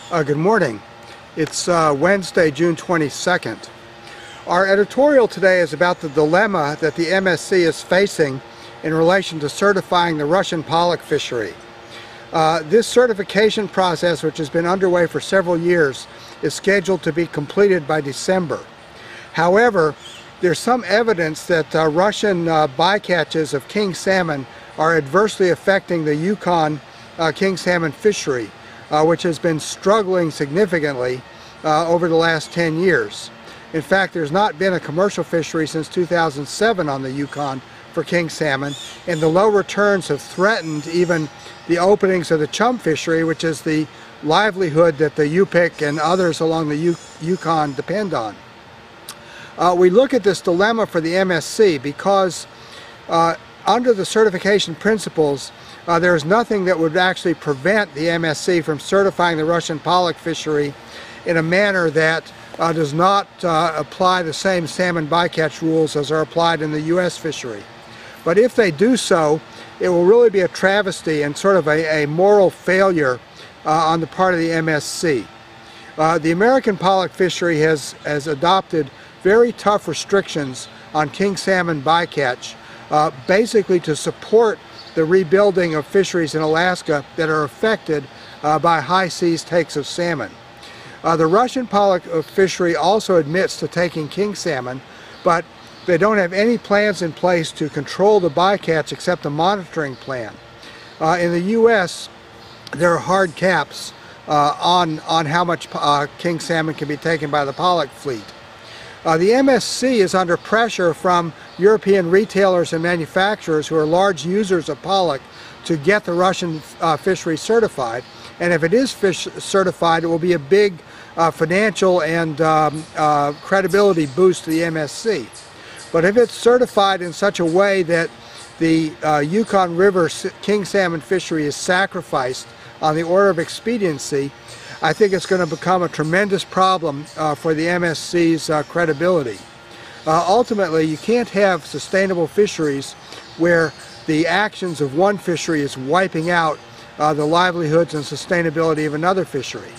Good morning. It's Wednesday, June 22nd. Our editorial today is about the dilemma that the MSC is facing in relation to certifying the Russian pollock fishery. This certification process, which has been underway for several years, is scheduled to be completed by December. However, there's some evidence that Russian bycatches of king salmon are adversely affecting the Yukon king salmon fishery, which has been struggling significantly over the last 10 years. In fact, there's not been a commercial fishery since 2007 on the Yukon for king salmon, and the low returns have threatened even the openings of the chum fishery, which is the livelihood that the Yupik and others along the Yukon depend on. We look at this dilemma for the MSC because under the certification principles, there is nothing that would actually prevent the MSC from certifying the Russian pollock fishery in a manner that does not apply the same salmon bycatch rules as are applied in the U.S. fishery. But if they do so, it will really be a travesty and sort of a moral failure on the part of the MSC. The American pollock fishery has adopted very tough restrictions on king salmon bycatch, basically to support the rebuilding of fisheries in Alaska that are affected by high seas takes of salmon. The Russian pollock fishery also admits to taking king salmon, but they don't have any plans in place to control the bycatch except a monitoring plan. In the U.S., there are hard caps on how much king salmon can be taken by the pollock fleet. The MSC is under pressure from European retailers and manufacturers who are large users of pollock to get the Russian fishery certified. And if it is certified, it will be a big financial and credibility boost to the MSC. But if it's certified in such a way that the Yukon River king salmon fishery is sacrificed on the order of expediency, I think it's going to become a tremendous problem for the MSC's credibility. Ultimately, you can't have sustainable fisheries where the actions of one fishery is wiping out the livelihoods and sustainability of another fishery.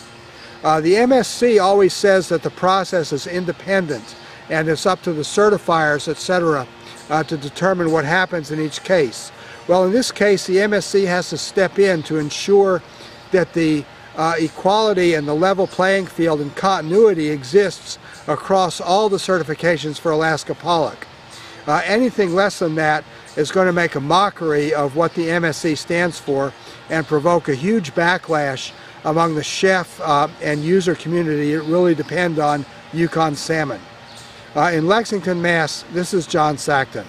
The MSC always says that the process is independent and it's up to the certifiers, etc., to determine what happens in each case. Well, in this case, the MSC has to step in to ensure that the equality and the level playing field and continuity exists across all the certifications for Alaska pollock. Anything less than that is going to make a mockery of what the MSC stands for and provoke a huge backlash among the chef and user community that really depend on Yukon salmon. In Lexington, Mass., this is John Sackton.